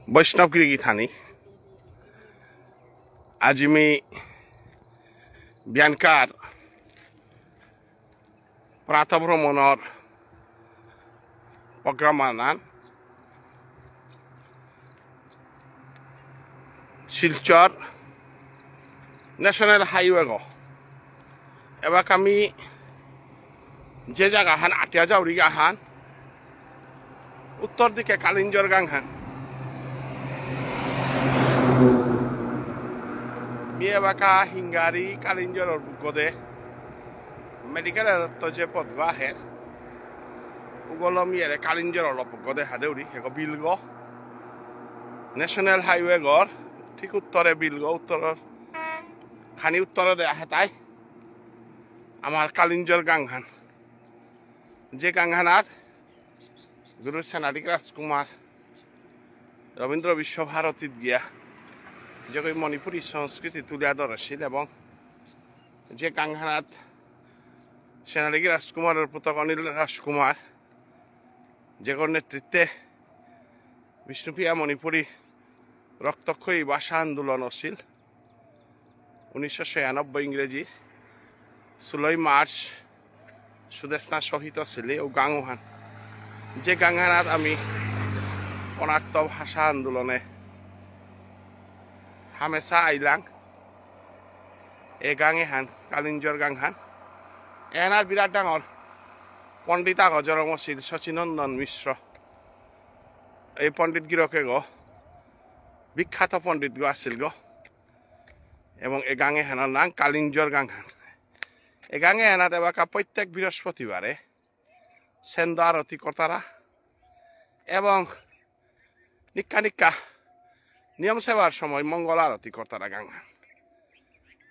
वैष्णवगिरी थानी आज मी बिहानकार प्रातःभ्रमणर प्रोग्रामानान Silchar national highway गो एबा कमी जे जगह हान आटिया जावरी हान उत्तर दिके कालिंजर गांग हान Miewaka hingari kalinjor or bukode medical to je podwa he ugolo miere kalinjor or bukode hadeuri eko bilgo national highway gor ঠিক উত্তরে বিলগো উত্তর খানি উত্তরে দেয়া হেতাই আমার কালিঞ্জর গাংহান যে গাংহানাত গুরু সেনাটিক রাজকুমার রবীন্দ্র বিশ্বভারতীত গিয়া যে মণিপুরী সংস্কৃতি তুলিয়া ধরেছিল এবং যে গাংহানাত সেনাটিক রাজকুমারের পুত্র অনিল রাজকুমার যে নেতৃত্বে বিষ্ণুপ্রিয়া মণিপুরী রক্তক্ষয়ী ভাষা আন্দোলন আছিল 1996 ইংরেজি 16 মার্চ সুদেশনা শহীদ ছিল ও গাংহান যে গাংহানাত আমি অনাক্ত ভাষা আন্দোলনে হামেশা আইলাং এ গাঙে হান কালিঞ্জর গাংহান এনার বিরাট ডাঙর পণ্ডিত আগজরম আছিল শচীনন্দন মিশ্র এই পণ্ডিত গিরকে গো বিখ্যাত পণ্ডিত গো আছিল গো এবং এ গাঙে হানার নাম কালিঞ্জর গাংহান এ গাঙে হানাত এবাকা প্রত্যেক বৃহস্পতিবারে সেন্দ আরতি কর্তারা এবং নিকা নিকা নিয়ম সেবার সময় মঙ্গল আরতি কর্তারা গাংহান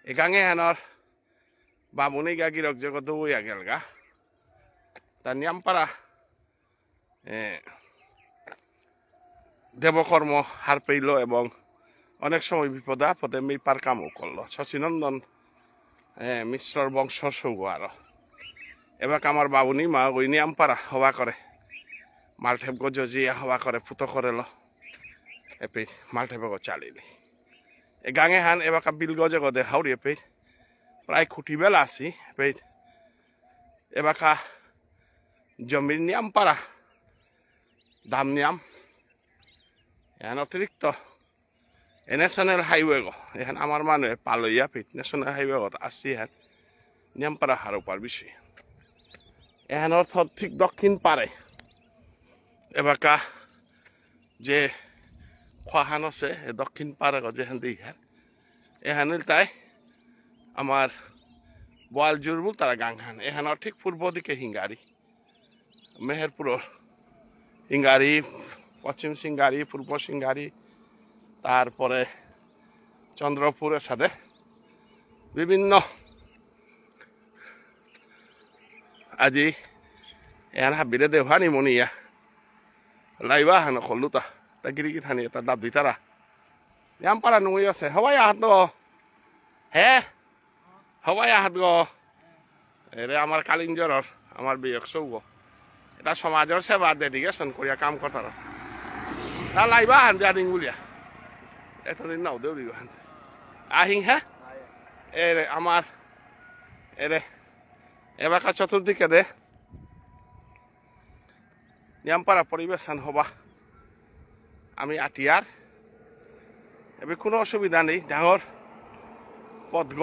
এ গাঙে হানর বামুনি গা গিরক জগৎ দৌয়া গেল গা তার নিয়মপাড়া দেবকর্ম হার পেইল এবং অনেক সময় বিপদে আপদে মেপার কামও করলো শচীনন্দন মিশ্রর বংশ সৌগ আরো এবার আমার বাবুনি মা ওই নিয়মপাড়া হওয়া করে মালঠেপ গজিয়া হওয়া করে ফুটো করে লো এপে মালঠেপ গো চালিলি এ গাঙে হান এবার বিল গজে গদে হাউরি এপে প্রায় খুঁটি বেলা আসি এপে এবাকা জমির নিয়মপাড়া দাম নিয়ম এখান অতিরিক্ত ন্যাশনাল হাইওয়ে গো এখান আমার মানুষ পালইয়া পিঠ ন্যাশনাল হাইওয়ে গত আসছি এখান নিয়মপাড়া হার উপার বেশি এখান অর্থ ঠিক দক্ষিণ পারে এবাকা যে খোয়াহান আছে দক্ষিণ পারে গো যেখান দিয়ে এখানে তাই আমার বয়াল জুরবুল তারা গাংহান এখানে ঠিক পূর্ব দিকে হিঙ্গারি মেহেরপুর হিঙ্গারি পশ্চিম সিঙ্গারি পূর্ব সিঙ্গারি তারপরে চন্দ্রপুরের সাথে বিভিন্ন আজি এখানে হাবিরে দেভানি মনিয়া লাইবা হানো খল্লুতা তা গিরিগি থানি তা দাব দিতারা নিয়মপাড়া নুই আছে হবাই আহাত গো হে হবাই আহাত গো এরে আমার কালিঞ্জরর আমার বিয়ক সৌগ এটা সমাজের সেবা ডেডিকেশন করিয়া কাম করতারা তা লাইবা হান জাদিং বুলিয়া এতদিন নাও দেউরি গো হান আহিং হ্যাঁ এরে আমার এরে এবাকা চতুর্দিকে দে নিয়মপাড়া পরিবেশন হবা আমি আটিয়ার এবার কোনো অসুবিধা নেই ডাঙর পথ গ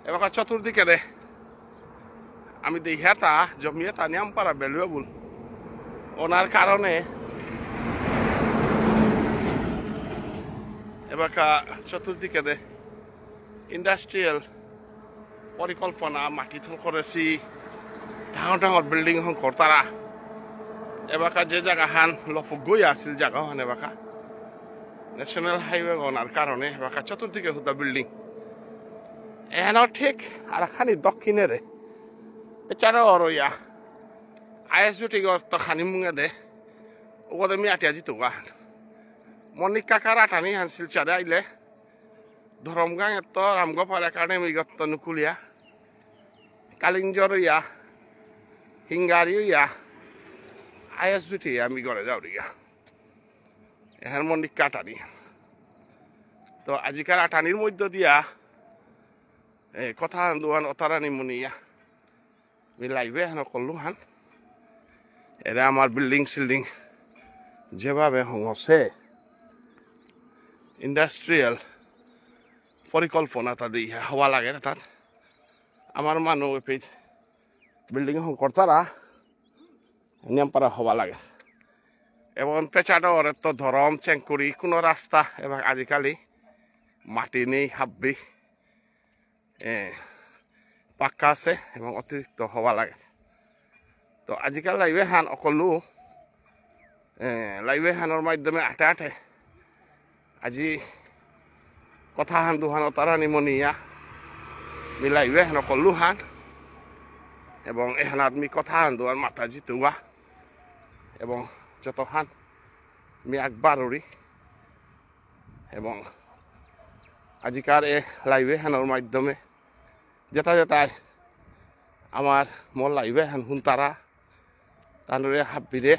এবার চতুর্দিকে দে আমি দেখিয়া তা জমিয়ে তা নিয়মপাড়া ভ্যালুয়েবল ওনার কারণে এবার চতুর্দিকে দে ইন্ডাস্ট্রিয়াল পরিকল্পনা মাটি থল করেছি ডাঙর ডাঙর বিল্ডিং হন করতারা এবাকা যে জায়গা হান লফক গই আছিল জায়গা হান এবাকা ন্যাশনাল হাইওয়ে গনার কারণে এবাকা চতুর্দিকে হুদা বিল্ডিং এখানে ঠিক আর খানি দক্ষিণে রে এছাড়াও অরইয়া আইএসবিটি তো খানি মুঙে দে ওগদে মিয়াটিয়া জিতো গা মনিক কাকার আটানি হান শিলচারে আইলে ধরমগাং এত রামগোপাল একাডেমি গত্ত নুকুলিয়া কালিঞ্জর ইয়া হিঙ্গারি ইয়া আইএসবিটি আমি ঘরে যাও রিয়া এখান মন্দির কাটানি তো আজিকার আটানির মধ্য দিয়া কথা দোয়ান অতারানি মনিয়া আমি লাইভে এখন করলু হান এরা আমার বিল্ডিং সিল্ডিং যেভাবে হংসে ইন্ডাস্ট্রিয়াল পরিকল্পনা তাদের হওয়া লাগে তার আমার মানুষ বিল্ডিং করতারা নিয়ম পারা হওয়া লাগে এবং পেঁচাডর তো ধরম চেঙ্কুরি কোনো রাস্তা এবং আজিকালি মাটি নেই হাব্বি পাক্কা আছে এবং অতিরিক্ত হওয়া লাগে তো আজিকাল লাইভে হান অকলো লাইভে হানোর মাধ্যমে আটে আটে আজি কথা হান দুহান তারা নিমনিয়া মি লাইভে হান অকলো হান এবং এখান আদমি কথা হান দুহান মাথা জিতুয়া এবং যত হান মি আকবারুরি এবং আজিকার এ লাইভে হানোর মাধ্যমে যেটা যেটাই আমার মোর লাইভে হান হুন তারা তানুরে হাব্বিরে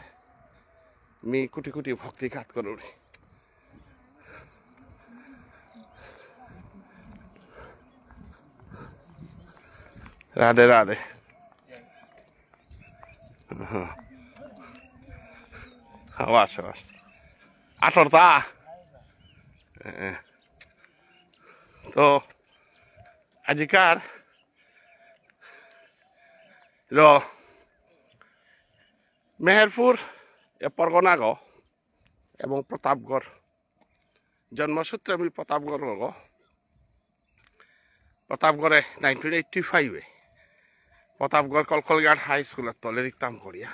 মি কোটি কোটি ভক্তি ঘাত করুরি রাধে রাধে আওয়াজ আওয়াজ আঠরতা তো আজিকার মেহেরপুর পরগনাগ এবং প্রতাপগড় জন্মসূত্রে আমি প্রতাপগড় প্রতাপগড়ে 1985 প্রতাপগড় কলকলঘাট হাই স্কুলের তলে রিক্তাম করিয়া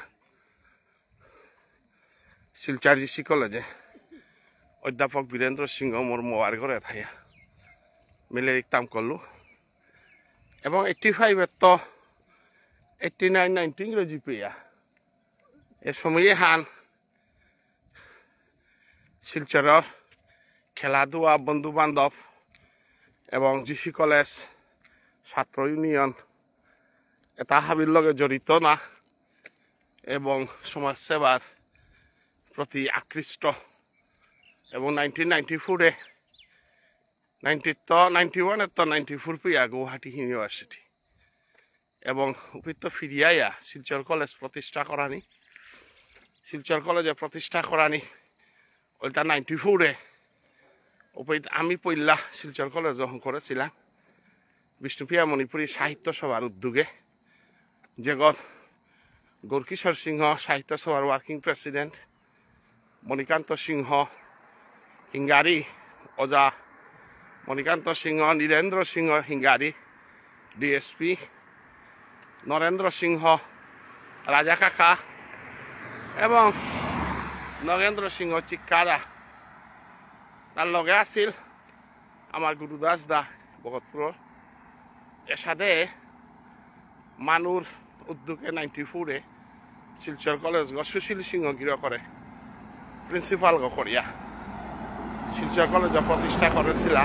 শিলচার জিসি কলেজে অধ্যাপক বীরেন্দ্র সিংহ মোর মোয়ার ঘরে থাইয়া মিলে রিক্তাম করলু এবং 85 তো 89 90 ইংরেজি পেয়া এ সময়ে হান শিলচরের খেলাধুলা বন্ধু বান্ধব এবং জিসি কলেজ ছাত্র ইউনিয়ন এটা হাবির লগে জড়িত না এবং সমাজসেবার প্রতি আকৃষ্ট এবং 1994 91 তো 94 পেয়া গুয়াহাটি ইউনিভার্সিটি এবং উপৃত্ত ফিরিয়াইয়া শিলচর কলেজ প্রতিষ্ঠা করানি শিলচর কলেজে প্রতিষ্ঠা করানি ওইটা 94 উপৃত আমি পইলা শিলচর কলেজ যখন করেছিলাম বিষ্ণুপ্রিয়া মণিপুরী সাহিত্য সভার উদ্যোগে জগৎ গৌরকিশোর সিংহ সাহিত্য সভার ওয়ার্কিং প্রেসিডেন্ট মণিকান্ত সিংহ হিঙ্গারি ওজা মণিকান্ত সিংহ নীরেন্দ্র সিংহ হিঙ্গারি ডিএসপি নরেন্দ্র সিংহ রাজা কাকা এবং নগেন্দ্র সিংহ চিক্কাদা তার লগে আছিল আমার গুরুদাস দা ভগতপুর এর সাথে মানুর উদ্যোগে 94 শিলচর কলেজ সুশীল সিংহ গৃহ করে প্রিন্সিপাল করিয়া শিলচর কলেজ প্রতিষ্ঠা করেছিল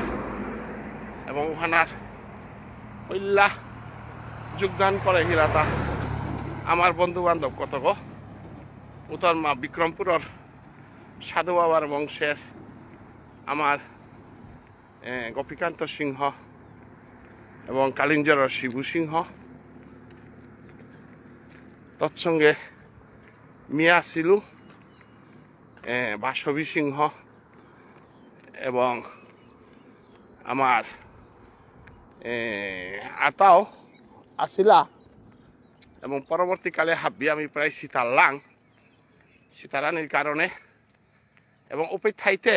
এবং ওখানার পইলা যোগদান করে হিরাতা আমার বন্ধু বান্ধব কত গো উত্তর মা বিক্রমপুরের সাধু বাবার বংশের আমার গোপীকান্ত সিংহ এবং কালিঞ্জরের শিবু সিংহ তৎসঙ্গে মিয়া সিলু বাসবী সিংহ এবং আমার আতাও আসিলা এবং পরবর্তীকালে হাব্বি আমি প্রায় সীতারানীর কারণে এবং উপেক্ষাইতে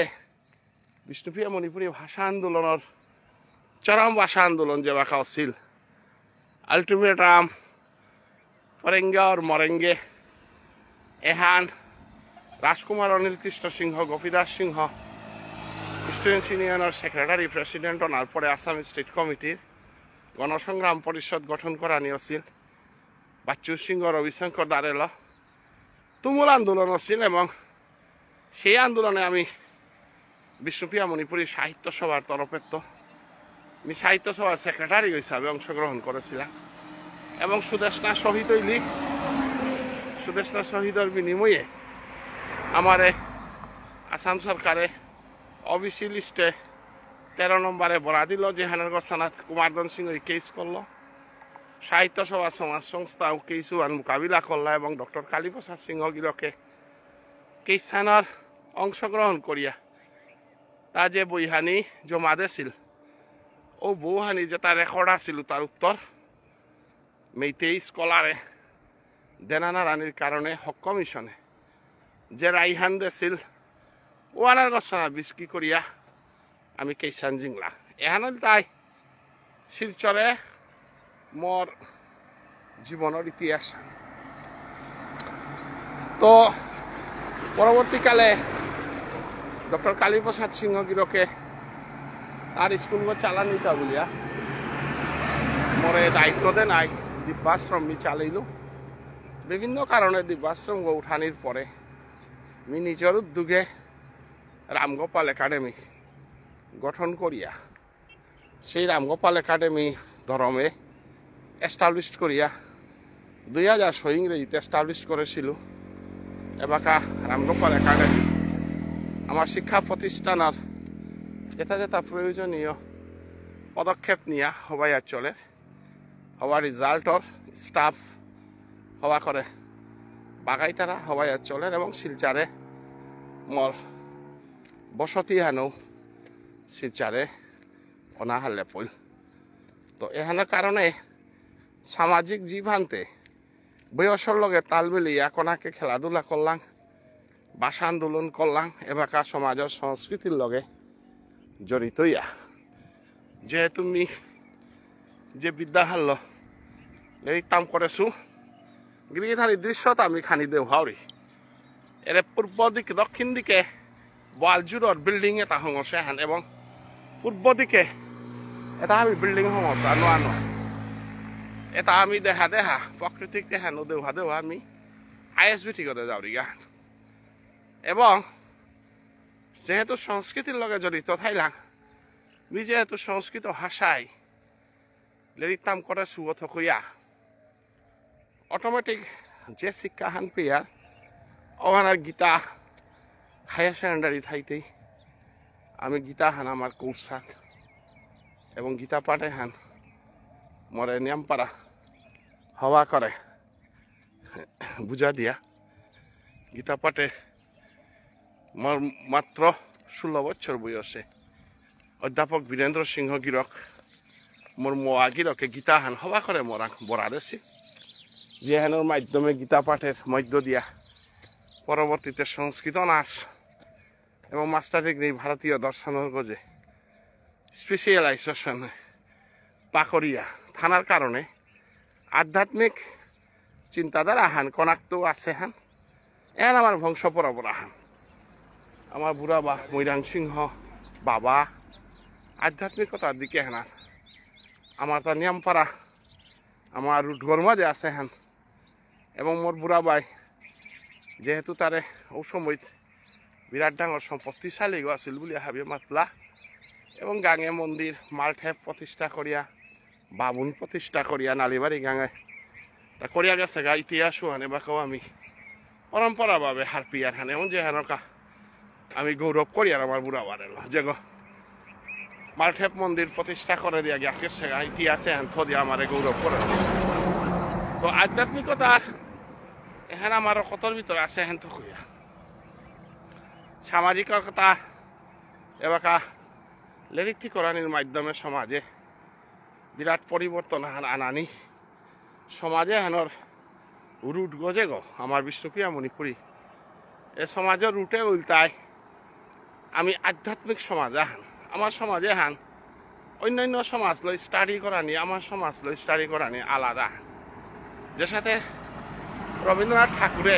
বিষ্ণুপ্রিয়া মণিপুরী ভাষা আন্দোলনের চরম ভাষা আন্দোলন যে বাঁকা ছিল আলটিমেটাম করেঙ্গে আর মরেঙ্গে এহান রাজকুমার অনিল কৃষ্ণ সিংহ গোপীদাস সিংহ স্টুডেন্টস ইউনিয়নের সেক্রেটারি প্রেসিডেন্ট হওয়ার পরে আসাম স্টেট কমিটির গণসংগ্রাম পরিষদ গঠন করা নিয়েছিল বাচ্চু সিংহ রবিশঙ্কর দারেল তুমুল আন্দোলন ছিল এবং সেই আন্দোলনে আমি বিষ্ণুপ্রিয়া মণিপুরী সাহিত্য সভার তরফে তো আমি সাহিত্য সভার সেক্রেটারি হিসাবে অংশগ্রহণ করেছিলাম এবং সুদেশনা শহীদ হইলি সুদেষ্টা শহীদের বিনিময়ে আমারে আসাম সরকারে ওবিসি লিস্টে 13 নম্বরে বরা দিল। জেহানারগড় থানাত কুমারধন সিং কেস করলো। সাহিত্য সভা সমাজ সংস্থাও কেসু মোকাবিলা করলা এবং ডক্টর কালীপ্রসাদ সিংহ গিরকে কেসানৰ অংশগ্রহণ করিয়া তা যে বইহানি জমা দিছিল ও বইহানি যে তার রেকর্ড আছিল তার উত্তর মেইতেই স্কলারে দেনানা রানীর কারণে হক কমিশনে যে রাইহান দিছিল ওয়ানার গছনা বিস্কি করিয়া আমি কেসান জিংলা এহান তাই শিলচরে মোর জীবনের ইতিহাস। তো পরবর্তীকালে ডক্টর কালীপ্রসাদ সিংহ গিরকে তার স্কুল চালানিটা বলিয়া মোরে দায়িত্ব দে নাই দিব্যাশ্রম মি চালাইল। বিভিন্ন কারণে দিব্যাশ্রম উঠানির পরে আমি নিজের উদ্যোগে রামগোপাল একাডেমি গঠন করিয়া সেই রামগোপাল একাডেমি ধরমে এস্টাবলিশ করিয়া 2006 ইংরেজিতে এস্টাবলিশ করেছিল। এবাকা রামগোপাল একাডেমি আমার শিক্ষা প্রতিষ্ঠানের যেটা যেটা প্রয়োজনীয় পদক্ষেপ নিয়া হবাই চলে হওয়া রিজাল্টর স্টাফ হওয়া করে বাগাইতারা হবাই চলে এবং শিলচারে মোর বসতি হানো শিলচারে অনাহালে পইল। তো এখানের কারণে সামাজিক জীবান্তে বয়সের লগে তাল মিলিয়া কোনাকে খেলাধুলা করলাম, ভাষা আন্দোলন করলাম, এবাকা সমাজের সংস্কৃতির লগে জড়িত ইয়া। যেহেতু মি যে বিদ্যা হারল এই কাম করেছু গিরিধারী দৃশ্যত আমি খানি দেও হাওড়ি এর পূর্ব দিকে দক্ষিণ দিকে ওয়ালজুরর বিল্ডিং এটা হংসে হান এবং পূর্ব দিকে এটা আমি বিল্ডিং হংস নোয়া নোয়া এটা আমি দেখা দেখা প্রাকৃতিক দেখা দেওয়া দেওয়া আমি ISBT করে যাওরি গান এবং যেহেতু সংস্কৃতির লগে জড়িত থাইলাম আমি যেহেতু সংস্কৃত ভাষায় লেরিতাম করে সুগত কইয়া অটোমেটিক যে শিক্ষা হান পেয়া ওখানে গীতা হায়ার সেকেন্ডারি থাইতেই আমি গীতা হান আমার কোর্সাত এবং গীতা পাঠে হান মরে নিয়ামপাড়া হওয়া করে বুঝা দিয়া গীতা পাঠে মোর মাত্র 16 বছর বয়সে অধ্যাপক বীরেন্দ্র সিংহ গিরক মোর মোয়া গিরকে গীতা হান হওয়া করে মোরা বরা দেছি যেহানোর মাধ্যমে গীতা পাঠের মধ্য দিয়া পরবর্তীতে সংস্কৃত নাচ এবং মাস্টার ডিগ্রি ভারতীয় দর্শনের গজে স্পেশালাইজেশন পাকরিয়া থানার কারণে আধ্যাত্মিক চিন্তাধারা হান কনাক্ত আছে হান এন আমার বংশ পরম্পরা হান আমার বুড়া বা মৈরাং সিংহ বাবা আধ্যাত্মিকতার দিকে হান আমার তা নিয়মপাড়া আমার রুটগর্মা যে আছে হান এবং মোর বুড়া বাই যেহেতু তারে ও সময় বিরাট ডাঙর সম্পত্তিশালী আছিল বলে ভাবি মাতলা এবং গাঙে মন্দির মালঠেপ প্রতিষ্ঠা করিয়া বাবুন প্রতিষ্ঠা করিয়া নালিবাড়ি গাঙে তা করিয়া গেছে গা ইতিহাসও হানে বাকেও আমি পরম্পরাভাবে হারপিয়ার হানে এমন যে হানকা আমি গৌরব করি আর আমার বুড়া বাড়েল যে গো মালঠেপ মন্দির প্রতিষ্ঠা করে দিয়া গেছে গা ইতিহাসে হান দিয়া আমার গৌরব করে। তো আধ্যাত্মিকতার এখানে আমার কতর ভিতরে আছে হেন তো কইয়া সামাজিকতা এবাকা লেরিক্তিকরণের মাধ্যমে সমাজে বিরাট পরিবর্তন আনানি সমাজে হেনর রুট গজে গো আমার বিষ্ণুপ্রিয়া মণিপুরী এ সমাজের রুটে উল্টায় আমি আধ্যাত্মিক সমাজ হান আমার সমাজে হান অন্যান্য সমাজ লই স্টাডি করানি আমার সমাজ লই স্টাডি করানি আলাদা যে সাথে রবীন্দ্রনাথ ঠাকুরে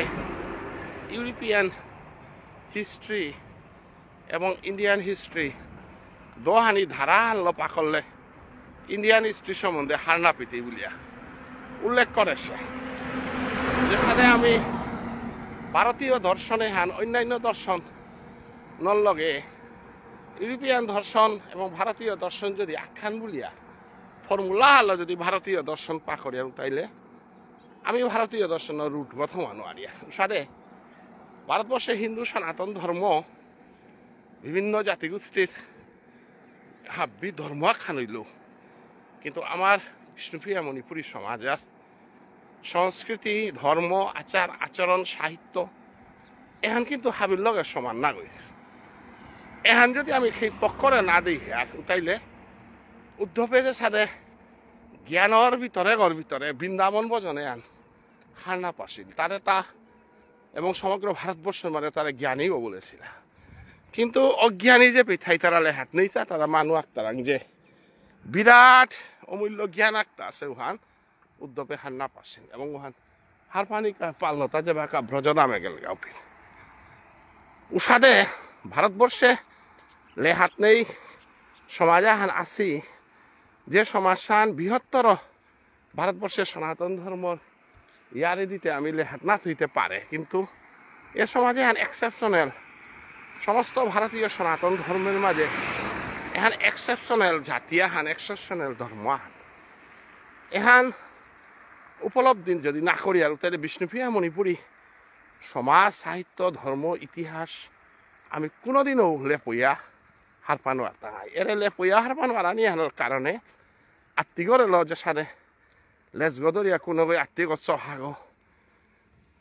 ইউরোপিয়ান হিস্ট্রি এবং ইন্ডিয়ান হিস্ট্রি দোহানি ধারা আনলো পাকলে ইন্ডিয়ান হিস্ট্রি সম্বন্ধে হারনা পিতি বলিয়া উল্লেখ করেছে যেখানে আমি ভারতীয় দর্শনে হান অন্যান্য দর্শন নলগে ইউরোপিয়ান দর্শন এবং ভারতীয় দর্শন যদি আখ্যান বলিয়া ফর্মুলা হলো যদি ভারতীয় দর্শন পাকড়িয়া উঠাইলে আমি ভারতীয় দর্শনের রুটগত মানুয়ারিয়া সাদে ভারতবর্ষে হিন্দু সনাতন ধর্ম বিভিন্ন জাতিগোষ্ঠীর হাব্বি ধর্ম খানইল কিন্তু আমার বিষ্ণুপ্রিয়া মণিপুরী সমাজের সংস্কৃতি ধর্ম আচার আচরণ সাহিত্য এখান কিন্তু হাবির লগে সমান না গই এখান যদি আমি সেই পক্ষরে না দিই আর উঠাইলে উদ্ধবে যে সাদে জ্ঞানের ভিতরে বৃন্দাবন বজনে আন হার পাছিল তারে তা এবং সমগ্র ভারতবর্ষের মানে তারা জ্ঞানীও বলেছিল কিন্তু অজ্ঞানী যে পিঠাই তারা লেহাত নেই তারা মানুষ আক্তারাং যে বিরাট অমূল্য জ্ঞান আক্তা আছে উহান উদ্যোগে হার না পাচ্ছেন এবং উহান হার পানি পাল্লতা যে বাঁকা ব্রজ নামে গেল গাউপি উষাদে ভারতবর্ষে লেহাত নেই সমাজে হান আসি যে সমাজসান বৃহত্তর ভারতবর্ষের সনাতন ধর্ম ইয়ারে দিতে আমি লেহাত না থইতে পারে কিন্তু এ সমাজে হান এক্সেপশনাল সমস্ত ভারতীয় সনাতন ধর্মের মাঝে এখান এক্সেপশনাল জাতি হান এক্সেপশনাল ধর্ম হান এখান উপলব্ধি যদি না করি আর তাহলে বিষ্ণুপ্রিয়া মণিপুরী সমাজ সাহিত্য ধর্ম ইতিহাস আমি কোনোদিনও লেপইয়া হার পানো আর তাই এরে লেপইয়া হার পানো আর আনিয়ানোর কারণে আত্মীয়রে ল যে সাদে লেজগো দরিয়া কোনো আত্মীয় চহাগো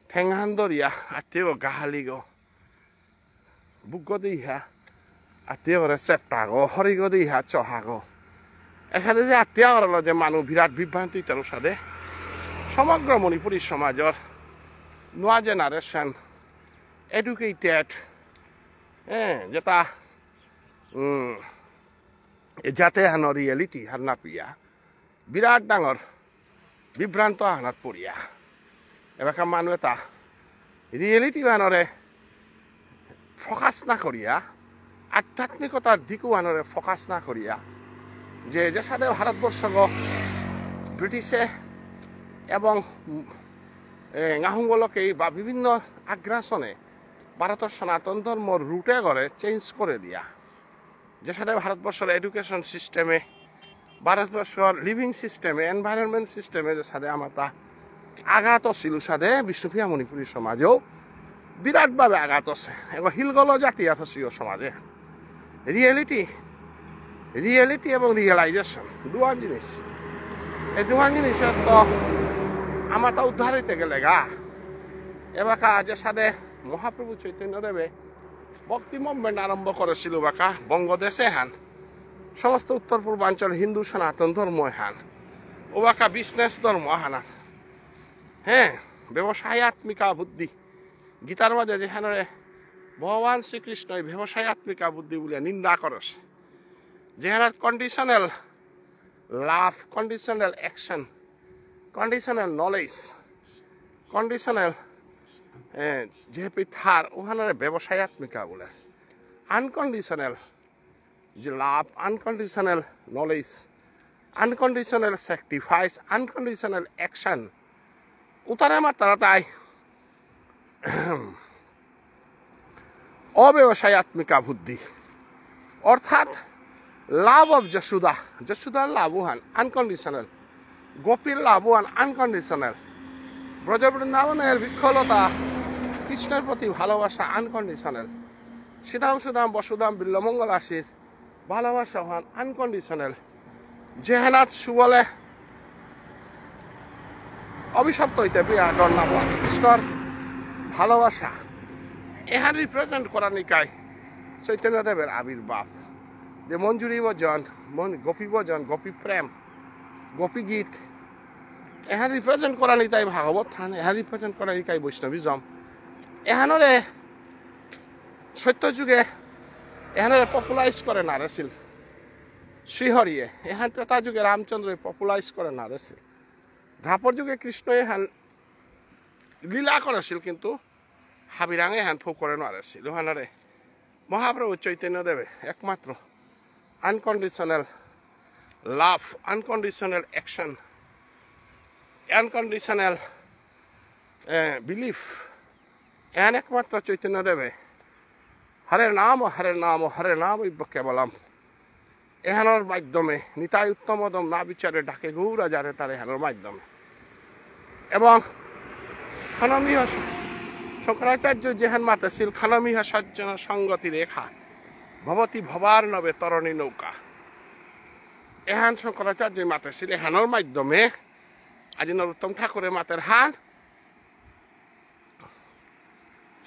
ঠেংহান দরিয়া আত্মীয় গাহালিগো বুকগো দিহা আত্মীয়রে চেপটাগো হরিগো দিহা চহাগো এখানে যে আত্মীয়র ল যে মানুষ বিরাট বিভ্রান্তি তার সাদে সমগ্র মণিপুরী সমাজের নোয়া জেনারেশন এডুকেটেড যেটা যাতে হানো রিয়েলিটি হার না পিয়া বিরাট ডাঙর বিভ্রান্ত হানাত পড়িয়া এবার মানুষ এটা রিয়েলিটি হানরে ফোকাস না করিয়া আধ্যাত্মিকতার দিকও হানরে ফোকাস না করিয়া যে সাথে ভারতবর্ষ ব্রিটিশে এবং গাহুঙ্গলকে বা বিভিন্ন আগ্রাসনে ভারতের সনাতন ধর্ম রুটে করে চেঞ্জ করে দিয়া যে সাথে ভারতবর্ষের এডুকেশন সিস্টেমে ভারতবর্ষের লিভিং সিস্টেমে এনভায়রনমেন্ট সিস্টেমে যে সাথে আমার তা আঘাত ছিল সাথে বিষ্ণুপ্রিয়া মণিপুরী সমাজেও বিরাটভাবে আঘাত আছে এবং হিলগল জাতি আছে সমাজে রিয়েলিটি এবং রিয়েলাইজেশন দুয়ান জিনিস এই দুয়ান জিনিসের তো আমার তা উদ্ধার হইতে গেলে গা এবাকা যে সাথে মহাপ্রভু চৈতন্য দেবে ভক্তি মুভমেন্ট আরম্ভ করেছিল বাকা বঙ্গদেশে হান সমস্ত উত্তর পূর্বাঞ্চল হিন্দু সনাতন ধর্ম হান ও বাকা বিজনেস ধর্ম হানা ব্যবসায়াত্মিকা বুদ্ধি গীতার মাঝে যেখানে ভগবান শ্রীকৃষ্ণ ব্যবসায়াত্মিকা বুদ্ধি বলে নিন্দা করেছে যেখানে conditional love conditional action conditional knowledge conditional যে পিঠার ওখানে ব্যবসায়াত্মিকা বলে আনকন্ডিশনাল যে love unconditional knowledge unconditional sacrifice unconditional action উতারে মাত্রা তাই অব্যবসায়াত্মিকা বুদ্ধি অর্থাৎ লাভ অফ যশোদার লাভবান আনকন্ডিশনাল গোপীর লাভবান আনকন্ডিশনাল ব্রজবৃন্দাবনের বিক্ষলতা কৃষ্ণের প্রতি ভালোবাসা আনকন্ডিশনাল সীতাম সুদাম বসুদাম বিল্লমঙ্গল আশিস ভালোবাসা হন আনকন্ডিশনাল যেহানাথ সুবলে অভিশপ্ত হইতে বিয়ার নাম কৃষ্ণর ভালোবাসা এহার রিপ্রেজেন্ট করা নিকায় চৈতন্যদেবের আবির্ভাব যে মঞ্জুরি ভজন গোপী ভজন গোপী প্রেম গোপী গীত এহার রিপ্রেজেন্ট করা নিতাই ভাগবত থান এহার রিপ্রেজেন্ট করা নিকাই বৈষ্ণবিজম এহানরে সত্য যুগে এহানরে পপুলারাইজ করে নারেছিল শ্রীহরিয়ে এহান ত্রেতা যুগে রামচন্দ্র পপুলারাইজ করে নারেছিল ধাপর যুগে কৃষ্ণ এহান লীলা করেছিল কিন্তু হাবিরাঙে এহান ফো করে নারেছিল ওহানরে মহাপ্রভু চৈতন্য দেবে একমাত্র unconditional love unconditional action unconditional belief এহান একমাত্র চৈতন্য দেবে হরে নাম কেবলম এহানোর মাধ্যমে নিতাই উত্তমদম না বিচারে ডাকে গৌরা যারে তার এহানোর মাধ্যমে এবং খানমিহ শঙ্করাচার্য যেহান মাতেছিল খানমিহ সজ্জন সঙ্গতি রেখা ভবতী ভবার নবে তরণী নৌকা এহান শঙ্করাচার্য মাতেছিল এহানোর মাধ্যমে আজি নরোত্তম ঠাকুরের মাতের হান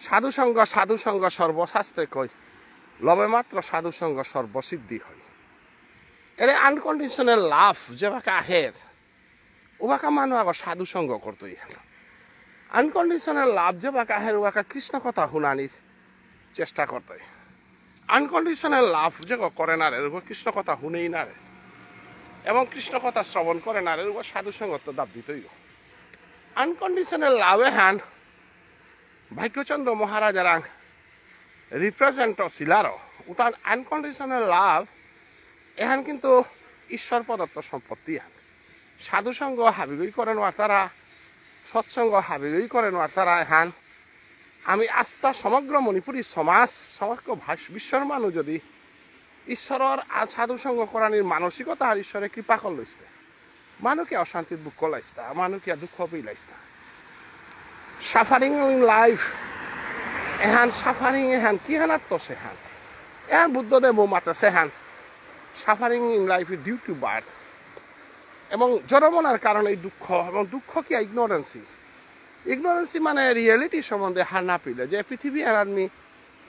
সাধুসঙ্গ সর্বশাস্ত্রে কই লবে মাত্র সাধুসঙ্গ সর্বসিদ্ধি হয় এর আনকন্ডিশনাল লাভ যেভাবে আহের ওবাকা মানুষ আগে সাধুসঙ্গ করতোই আনকন্ডিশনাল লাভ যেভাবে আহের ওবাকা কৃষ্ণ কথা শুনানির চেষ্টা করতোই আনকন্ডিশনাল লাভ যে করে না রে কৃষ্ণ কথা শুনেই না রে এবং কৃষ্ণ কথা শ্রবণ করে না রে ও সাধুসঙ্গ তো দাব দিতই আনকন্ডিশনাল লাভে হান ভাগ্যচন্দ্র মহারাজার রিপ্রেজেন্ট ছিলার উতার আনকন্ডিশনাল লাভ এহান কিন্তু ঈশ্বর প্রদত্ত সম্পত্তি হান সাধুসঙ্গ হাবিগই করে নোয়ার তারা সৎসঙ্গ হাবিগই করে নোয়ার তারা এহান আমি আস্থা সমগ্র মণিপুরী সমাজ সমগ্র বিশ্বর মানুষ যদি ঈশ্বরের সাধুসঙ্গ করানির মানসিকতা আর ঈশ্বরের কৃপা কর লইছে মানুষকে অশান্তির দুঃখ লাইছে মানুষকে দুঃখ পেলাইছে সাফারিং ইন লাইফ এহান সাফারিং এহান কি হানাত তো সেহান এহান বুদ্ধদেব মাতে সেহান suffering in life due to birth এবং জড়মনার কারণে এই দুঃখ এবং দুঃখ কি ইগনোরেন্সি মানে রিয়েলিটি সম্বন্ধে হার না পেলে যে পৃথিবী আর আমি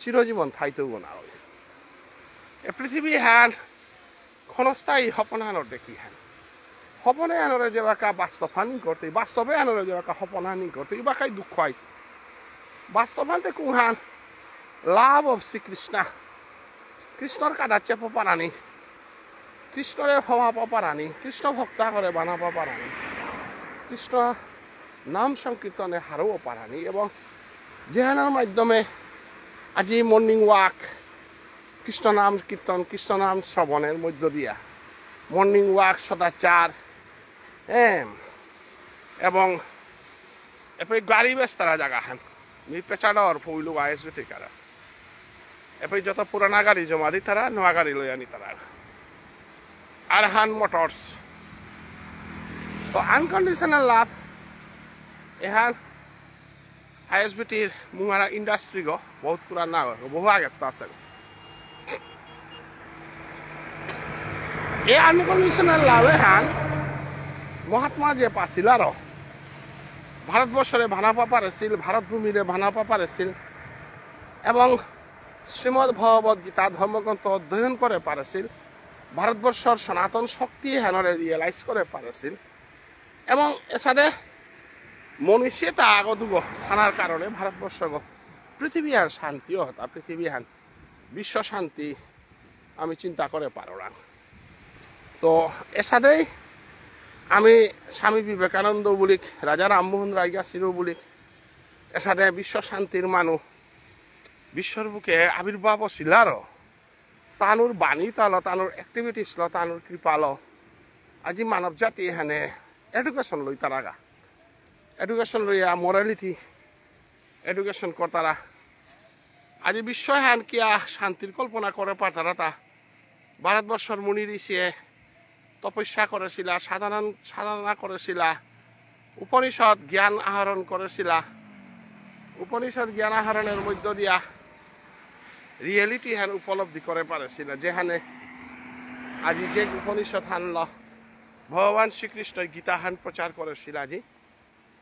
চিরজীবন থাইতেও না হয় এ পৃথিবী হ্যান ক্ষণস্থায়ী সপন হানোর দেখি হ্যান সপনে আনরে যে বাকা বাস্তবানি করতে বাস্তবে আনরে যে বাকা সপনানি করতে এই বাকাই দুঃখ হয় বাস্তবান্তে কুহান লাভ অফ শ্রীকৃষ্ণ কৃষ্ণর কাদা চেপ পারানি কৃষ্ণরে হওয়া পারানি কৃষ্ণ ভক্তা করে বানাব পারানি কৃষ্ণ নাম সংকীর্তনে হারও পারানি এবং যেহানার মাধ্যমে আজি মর্নিং ওয়াক কৃষ্ণ নাম কীর্তন কৃষ্ণ নাম শ্রবণের মধ্য দিয়া মর্নিং ওয়াক সদাচার এবং এরপরে গাড়ি বেশ তারা জায়গা হান মি পেঁচাডর পইলু আয়েসু ঠিকারা এরপরে যত পুরানা গাড়ি জমা দি তারা নয়া গাড়ি লই আনি তারা আরহান মোটরস তো আনকন্ডিশনাল লাভ এহান আইএসবিটির মুঙারা ইন্ডাস্ট্রি গো বহুত পুরানা বহু আগে তো আছে এই আনকন্ডিশনাল লাভ এহান মহাত্মা যে পাছিল আর ভারতবর্ষরে ভানাপা পারেছিল ভারতভূমিরে ভানাপা পারেছিল এবং শ্রীমদ ভগবত গীতা ধর্মগ্রন্থ অধ্যয়ন করে পারেছিল ভারতবর্ষর সনাতন শক্তি হেনরে রিয়েলাইজ করে পারেছিল এবং এসাথে মনীষীতা আগদুগ থানার কারণে ভারতবর্ষ পৃথিবী আর শান্তিও হতা পৃথিবী হান বিশ্ব শান্তি আমি চিন্তা করে পারো না তো এসাথেই আমি স্বামী বিবেকানন্দ বলিক রাজা রামমোহন রায় গাছির বলিক এসাথে বিশ্ব শান্তির মানুষ বিশ্বর বুকে আবির্ভাব ছিলার তানুর বাণী তাল তানুর অ্যাক্টিভিটিস ল তানুর কৃপাল আজি মানব জাতি এখানে এডুকেশন লই তারা এডুকেশন লইয়া মোরালিটি এডুকেশন করতারা আজি বিশ্ব হ্যান কিয়া শান্তির কল্পনা করে পারতারা তা ভারতবর্ষর মুনি ঋষিয়ে তপস্যা করেছিল সাধনা করেছিল উপনিষদ জ্ঞান আহরণ করেছিল উপনিষদ জ্ঞান আহরণের মধ্য দিয়া রিয়েলিটি হ্যান উপলব্ধি করে পারেছিল যেখানে আজি যে উপনিষদ হানল ভগবান শ্রীকৃষ্ণ গীতাহান প্রচার করেছিল আজি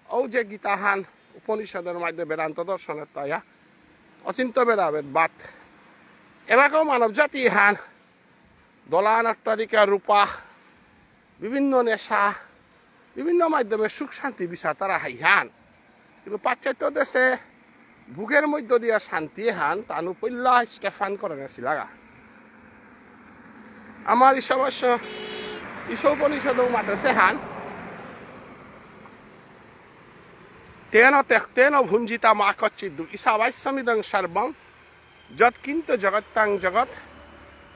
ও যে গীতাহান উপনিষদের মাধ্যমে বেদান্ত দর্শনের তয়া অচিন্ত বেদাবেদ বাদ এবারও মানব জাতি হান দলান অট্টালিকা রূপা বিভিন্ন নেশা বিভিন্ন মাধ্যমে সুখ শান্তি বিচার তারা হাইহান কিন্তু পাশ্চাত্য দেশে ভোগের মধ্য দিয়া শান্তি হান তানু পল্লা স্টেফান করে গেছিল আমার ঈশোপনিষদ মাতেছে হান তেন তেক্তেন ভুঞ্জিতা মা কচ্চিদু ঈশাবাস্যমিদং সর্বম যৎ কিন্তু জগত্তাং জগৎ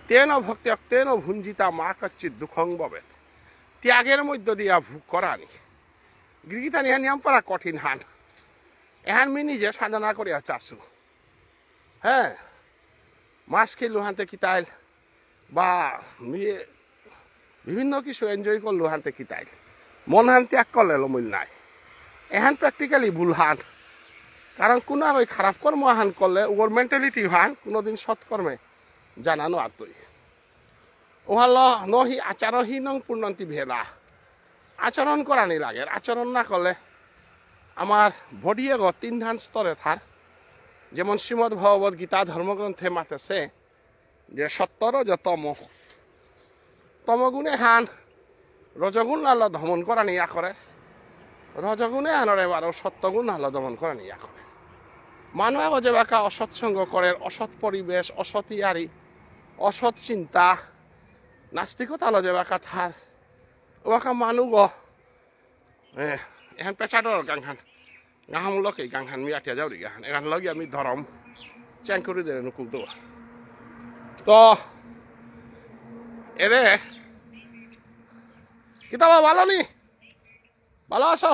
তেন ভক্তেন ভুঞ্জিতা মা কচ্চিদ দুঃখং ভবেত ত্যাগের মধ্য দিয়া ভোগ করানি গীতা নিহান নিয়ম পড়া কঠিন হান এহান মি নিজে সাধনা করিয়া চাষু হ্যাঁ মাছ খেলু হানতে কিতাইল বা বিভিন্ন কিছু এনজয় করলু হানতে কিতাইল মন হান ত্যাগ করলে মূল নাই এহান প্র্যাকটিক্যালি ভুল হান কারণ কোনো ওই খারাপ কর্ম হান করলে ওর মেন্টালিটি হান কোনোদিন সৎকর্মে জানানো আতই ওহাল নহি আচারহি নং পূর্ণন্তি ভেলা আচরণ করানি লাগে আচরণ না করলে আমার বডিয়ে গো 3 ধান স্তরে থার যেমন শ্রীমদ ভগবত গীতা ধর্মগ্রন্থে মাতেছে যে সত্তর যে তমগুণে হান রজগুণ আল্লাহ দমন করা নিয়া করে রজগুণে আনরে বারো সত্যগুণ আল্লাহ দমন করা নিয়া করে মানুষ যে বাকা অসৎসঙ্গ করে অসৎ পরিবেশ অসৎ ইয়ারি অসৎ চিন্তা নাস্তিকতা হলো যে বাকা থার ওয়াকা মানুষ গ এখন পেঁচাডর গাংখান গাহামূলক এই গাংখান মিয়াটিয়া যাও গাহান এখান লগে আমি ধরম চেঞ্জ করে দেয় নুকুল তো তো এরে কিতাবা ভালো নি ভালো আছো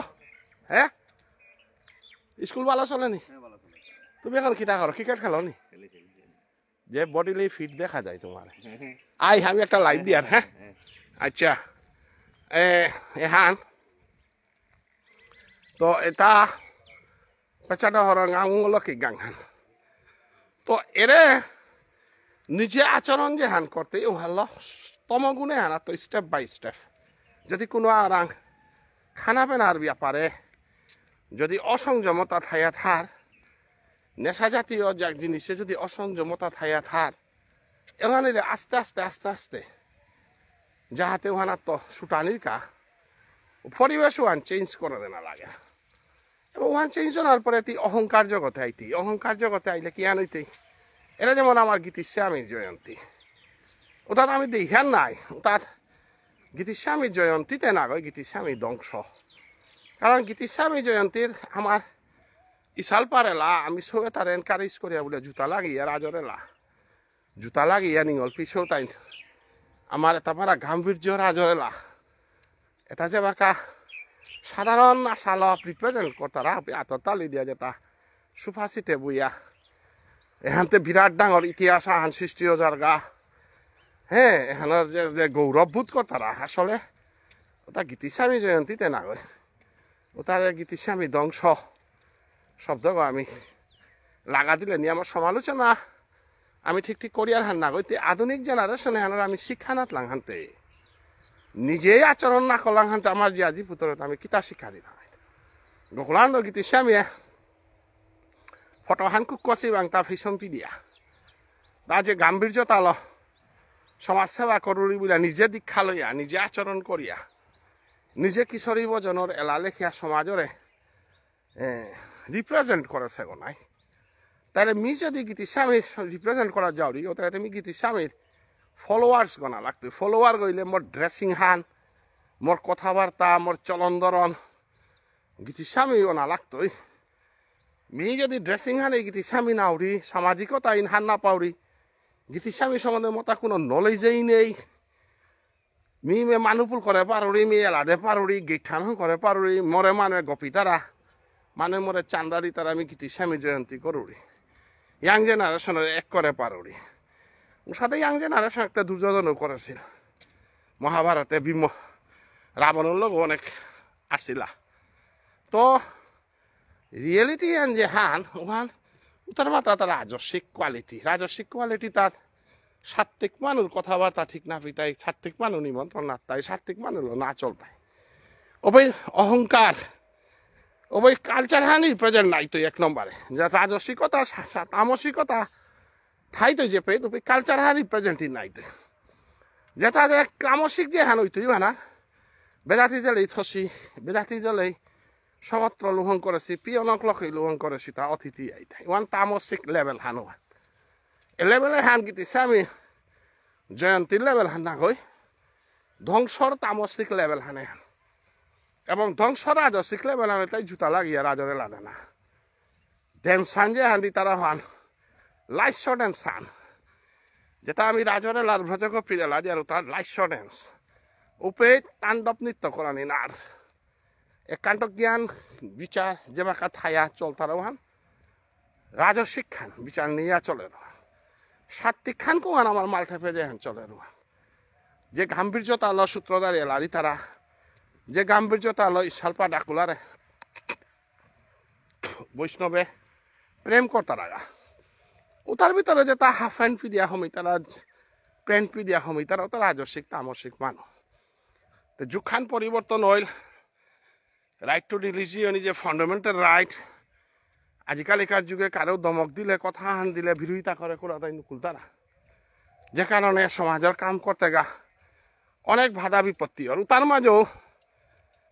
হ্যাঁ স্কুল ভালো চলে নি তুমি এখন কিতা করো ক্রিকেট খেলো নি যে বডিলি ফিট দেখা যায় তোমার আই আমি একটা লাইভ দিয়ার হ্যাঁ আচ্ছা এহান তো এটা পেঁচাটা হরং আঙুলকে গাংহান তো এরে নিজে আচরণ যে হান করতে ও ভালো তমগুণে হানা তো স্টেপ বাই স্টেপ যদি কোনো আরাং খানা পেনার ব্যাপারে যদি অসংযমতা থাইয়া থার নেশা জাতীয় জিনিসে যদি অসংযমতা থাইয়া থার এখানে আস্তে আস্তে আস্তে আস্তে যাহাতে ওখানে তো সুটানির কা পরিবেশ ওখান চেঞ্জ করে দেনা লাগে এবং ওখান চেঞ্জ হওয়ার পরে তুই অহংকার জগতে আইতি অহংকার জগতে আইলে কি আনইতি এরা যেমন আমার গীতিস্বামীর জয়ন্তী ওটাত আমি দেখার নাই ওটাত গীতিস্বামীর জয়ন্তীতে না গয় গীতিস্বামীর ধ্বংস কারণ গীতিস্বামী জয়ন্তীর আমার ইশাল পারেলা আমি সবে তার এনকারেজ করিয়া বলে জুতা লাগিয়া রাজরেলা জুতা লাগিয়া নিঙল পিছও তাই আমার এটা পারা গাম্ভীর্য রাজরেলা এটা যে বাকা সাধারণ আশালক রিপ্রেজেন্ট করতারা আততালি দিয়া যেটা সোফা সিটে বইয়া এখানতে বিরাট ডাঙর ইতিহাস আহান সৃষ্টি হওয়ার গা হ্যাঁ এখানের যে গৌরববোধ করতারা আসলে ওটা গীতিস্বামী জয়ন্তীতে না গয় ওটা গীতিস্বামী ধ্বংস শব্দ আমি লাগা দিলে নি আমার সমালোচনা আমি ঠিক ঠিক করিয়ার হান না গইতে আধুনিক জেনারেশনে হানার আমি শিক্ষানাত লাংহানতে নিজেই আচরণ না করলাম হানতে আমার যে আজি পুতরত আমি কিতা শিক্ষা দিলাম গোকুলানন্দ গীতিস্বামী ফটো হান কুকসি বাংতা ফিসম্পি দিয়া তা যে গাম্ভীর্যতা ল সমাজ সেবা করি বলে নিজে দীক্ষা লইয়া নিজে আচরণ করিয়া নিজে কিশোরী বজনের এলা লেখিয়া সমাজরে রিপ্রেজেন্ট করেছে গো নাই তাহলে মি যদি গীতিস্বামীর রিপ্রেজেন্ট করা যাওরি ও তাহলে তুমি গীতিস্বামীর ফলোয়ার্স গনা লাগতো ফলোয়ার গইলে মোর ড্রেসিং হান মোর কথাবার্তা মোর চলন ধরন গীতিস্বামী গনা লাগতোই মি যদি ড্রেসিং হান এই গীতিস্বামী না উড়ি সামাজিকতা ইন হান না পাউরি গীতিস্বামী সম্বন্ধে মতা কোনো নলেজেই নেই মি মে মানুপুল করে পারুরি মি এলাদে পারুরি গিঠান করে পারুরি মরে মানে গপিতারা মানে মরে চান্দারি তারা আমি গীতিস্বামী জয়ন্তী করুরি ইয়াং জেনারেশনের এক করে পারুরি ওর সাথে ইয়াং জেনারেশন একটা দুর্যোধনও করেছিল মহাভারতে রাবণের লোক অনেক আসিলা তো রিয়েলিটি এন যে হান ওহান উত্তর মাত্রা তার রাজস্বিক কোয়ালিটি তার সাত্বিক মানুষ কথাবার্তা ঠিক না পিতাই সাত্বিক মানুষ নিমন্ত্রণ না তাই সাত্বিক মানুষ না চলতাই ওই অহংকার ওই কালচার হানি প্রেজেন্ট নাই তো এক নম্বরে যা রাজস্বিকতা তামসিকতা থাই তো যে পেয়ে তো কালচার হানি প্রেজেন্টই নাই তো যেটা যে তামসিক যে হান ওইতুই না বেদাতি জলেই থসি বেদাতি জলেই সমত্র লোহন করেছি পিয়নক লখেই লোহন করেছি তা অতিথি আইতাই ওয়ান তামসিক লেভেল হানো এ লেভেলে হান গীতিস্বামী জয়ন্তীর লেভেল হান না কই ধ্বংসর তামসিক লেভেল হানে হান এবং ধ্বংস রাজস্বিক লেভেল হানে তাই জুতা লাগিয়া রাজরে লাদে না ড্যান্স ফান যে হান্দি তারা হান লাইট শো ড্যান্স হান যেটা আমি রাজরে লাল ভ্রজক ফিরেলা যে আর তার লাইট শো ড্যান্স উপে তাণ্ডব নৃত্য করানি নার একান্ত জ্ঞান বিচার যে বাকা থায়া চলতারা হান রাজস্বিক খান বিচার নিয়ে চলে সাত্বিক খান কোয়ান আমার মালটা ফেজে হান চলে যে গাম্ভীর্যতা ল সূত্রধারী এলারি তারা যে গাম্ভীর্যতা ল ইশালপা ডাকুলারে বৈষ্ণৱে প্ৰেম কৰ্তাৰ আগা উতাৰ ভিতরে যে তা হাফ প্যান্ট পিদিয়া সময় তারা প্যান্ট পিদিয়া সময় তারা তো রাজস্বিক তামসিক মানুষ তো যুগখান পরিবর্তন হইল রাইট টু রিলিজিয়ন যে ফান্ডামেন্টাল রাইট আজিকালিকার যুগে কারো দমক দিলে কথা হান দিলে বিরোধিতা করে কোলা তাই নুকুল তারা যে কারণে সমাজের কাম করতে গা অনেক বাধা বিপত্তি আর তার মাঝেও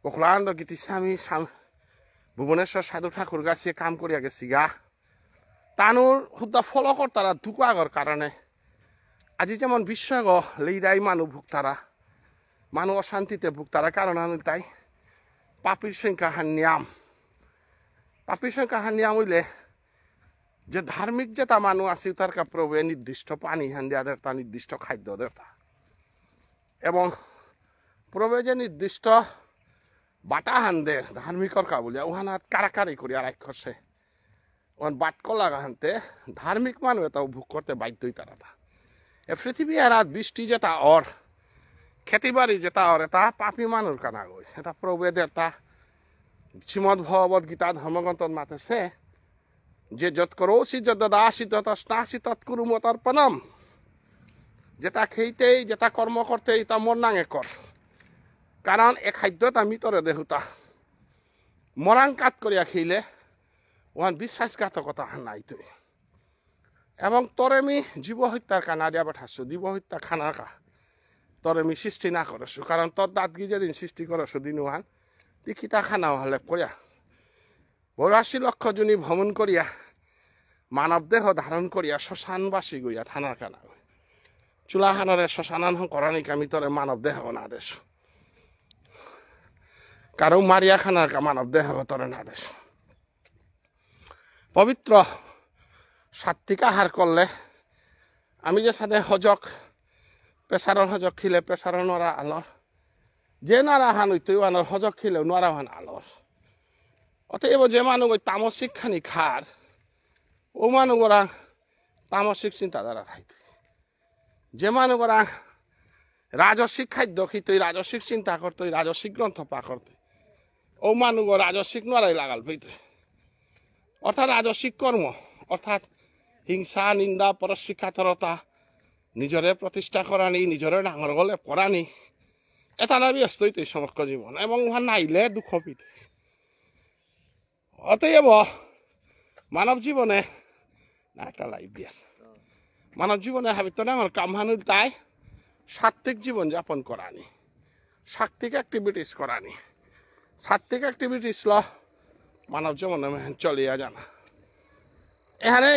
বকলানন্দ গীতিস্বামী ভুবনেশ্বর সাধু ঠাকুর গাছিয়ে কাম করিয়া গেছি গা তানোর হুদা ফলো করতারা দুঃখ আগর কারণে আজি যেমন বিশ্ব লেইরাই মানুষ ভুগতারা মানুষ অশান্তিতে ভুগতারা কারণ তাই পাপির সংখ্যা হান্যাম পাপির সংখ্যা হান্যাম হইলে যে ধার্মিক যেটা মানুষ আছে তার প্রভু নির্দিষ্ট পানি হান দেয়া দেড়তা নির্দিষ্ট খাদ্য দেড়তা এবং প্রভু যে নির্দিষ্ট বাটা হান দে ধার্মিকর কা বলিয়া ওহানাত কারাকারি করিয়া রাক্ষসে ওখান বাটক লাগা হানতে ধার্মিক মানুষ এটাও ভোগ করতে বাধ্যই তারা এ পৃথিবী আর বৃষ্টি যেটা অর খেতি বাড়ি যেটা অর এটা পাপি মানুষ কানা গই এটা প্রভু দেড়তা শ্রীমদ ভগবত গীতা ধর্মগ্রন্থ মাতেছে যে যত করোসি যদাসি তস্নাসি তৎকুরু মতর্পণম যেটা খেইতেই যেটা কর্ম করতেই তা মন নাঙে কর কারণ এ খাদ্যটা মিতরে দেহুতা মরাং কাত করিয়া খেলে ওহান বিশ্বাসঘাতকতা নাই তুই এবং তোরে আমি জীব হত্যার কানা দিয়া পাঠাচ্ছু জীব হত্যা খানা কা তোরে আমি সৃষ্টি না করছো কারণ তোর দাঁত গি যেদিন সৃষ্টি করছো দিন ওহান তিখিতা খানা হলে করিয়া ৮২ লক্ষ জনী ভ্রমণ করিয়া মানব দেহ ধারণ করিয়া শ্মশানবাসী গইয়া থানার কানা চুলাহানরে শ্মশানান করানিক আমি তোরে মানব দেহ না দেশ কারো মারিয়া খানার কা মানব দেহ তোরে না দেশ পবিত্র সাত্বিক আহার করলে আমি যে সাথে হজক প্রেসারর হজক খিলে প্রেসার নরা আলর যে নারা হান তুই আনর হজক খিলেও নরা হান আলর অতএব যে মানুষ ওই তামসিক খানি খার ও মানুষরা তামসিক চিন্তাধারা থাকতে যে মানুষরা রাজস্বিক খাদ্য খিত রাজস্বিক চিন্তা করতে রাজস্বিক গ্রন্থ পা করতে ও মানুষ রাজস্বিক নরাই লাগাল পেতে অর্থাৎ রাজস্বিক কর্ম অর্থাৎ হিংসা নিন্দা পরশিক্ষাতরতা নিজরে প্রতিষ্ঠা করানি নিজরে ডাঙর গলে পড়ানি এটা না ব্যস্ত হইতে সমগ্র জীবন এবং নাইলে দুঃখ পিতে অতএব মানব জীবনে না একটা লাইফ দিয়া মানব জীবনের হাবিতনে আমার কামহানুর তাই সাত্বিক জীবন যাপন করানি সাত্বিক অ্যাক্টিভিটিস করানি সাত্বিক অ্যাক্টিভিটিস ল মানব জীবনে চলিয়া জানা এখানে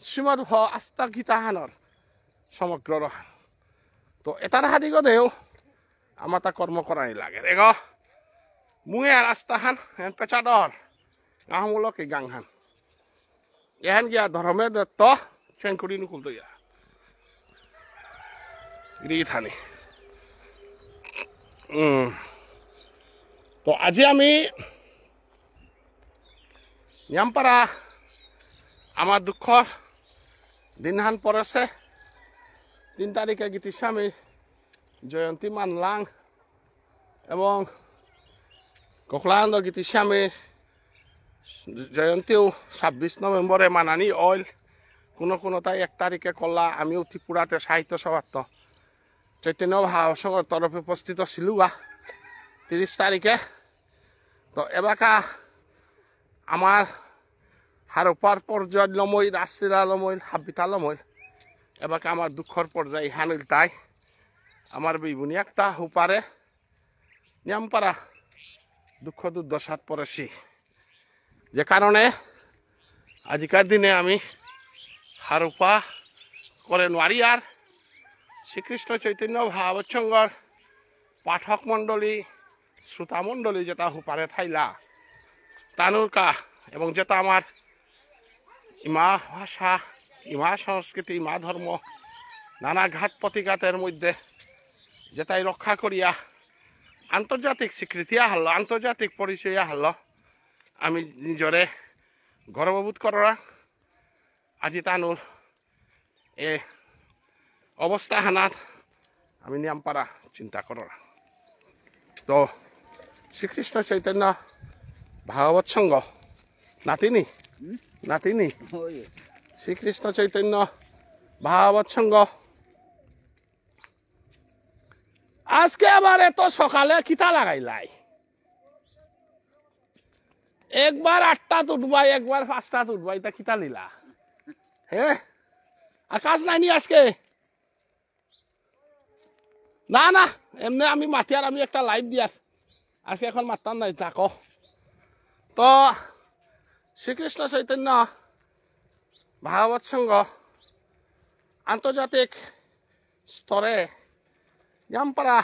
শ্রীমদ আস্থা গীতাহানর সমগ্র রহান তো এটার হাদি গদেও আমার তা কর্ম করানি লাগে দেখ মুয়ে আর আস্তাহান পেচাডর গাহমূলক এই গাংহান এহান গিয়া ধর্মে দত্ত চেঙ্কুড়ি নুকুল তৈয়া থানি তো আজি আমি নিয়ামপাড়া আমার দুঃখর দিনহান পড়েছে ৩ তারিখে গীতিস্বামী জয়ন্তী মানলাং এবং ককলানন্দ গীতিস্বামীর জয়ন্তীও ২৬ নভেম্বরে মানানি অইল কোনো তাই ১ তারিখে করলা আমিও ত্রিপুরাতে সাহিত্য সভাত চৈতন্য ভাবসংঘর তরফে উপস্থিত ছিল ৩০ তারিখে তো এবাকা আমার হারোপার পর্যায় লমইল রাস্তিরা লমইল হাবিতা লমইল এবাকা আমার দুঃখর পর্যায় হানিল তাই আমার বিবুনি একটা হুপারে নিয়ামপাড়া দুঃখ দুর্দশাত পড়েছি যে কারণে আজিকার দিনে আমি হারোপা করে নোয়ারি আর শ্রীকৃষ্ণ চৈতন্য ভাবসংঘর পাঠক মণ্ডলী শ্রোতা মণ্ডলী যেটা হুপারে থাইলা তানুরকা এবং যেটা আমার ইমা ভাষা ইমা সংস্কৃতি ইমা ধর্ম নানা ঘাত প্রতিঘাতের মধ্যে যেটাই রক্ষা করিয়া আন্তর্জাতিক স্বীকৃতি আহল আন্তর্জাতিক পরিচয় আহল আমি নিজরে গর্ববোধ করা আজি তানুর এ অবস্থা হানাত আমি নিয়ামপাড়া চিন্তা করা তো শ্রীকৃষ্ণ চৈতন্য ভাগবত সংঘ নাতিনি নাতিনি শ্রীকৃষ্ণ চৈতন্য ভাগবত সঙ্গ। আজকে আবার এত সকালে কিতা লাগাইলাই? একবার 8টাত উঠবাই, একবার 5টাত উঠবাই, তা কিতা লিলা? হ্যাঁ, আর কাজ নাইনি আজকে? না না, এমনি আমি মাতি আর আমি একটা লাইভ দিয়ার আজকে এখন মারতাম নাই থাকো। তো শ্রীকৃষ্ণ চৈতন্য ভাগবত সঙ্গ আন্তর্জাতিক স্তরে জামপাড়া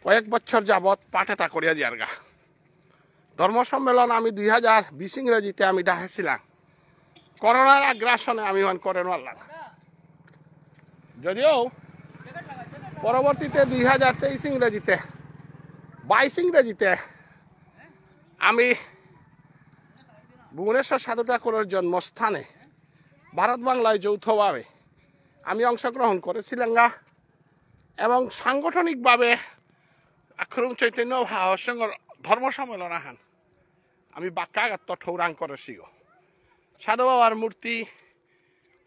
কয়েক বছর যাবৎ পাঠেতা করিয়া যারগা ধর্ম সম্মেলন আমি 2020 ইংরেজিতে আমি ডাকেছিলাম। করোনার আগ্রাসনে আমি করে মারলাম, যদিও পরবর্তীতে 2023 ইংরেজিতে 22 ইংরেজিতে আমি ভুবনেশ্বর সাধু ঠাকুরের জন্মস্থানে ভারত বাংলায় যৌথভাবে আমি অংশগ্রহণ করেছিলাম গা, এবং সাংগঠনিকভাবে আক্ষরুম চৈতন্য ভাগবত ধর্ম সম্মেলন আহান আমি বাক্যাগাত্য ঠৌরাং করেছি গো। সাধু বাবার মূর্তি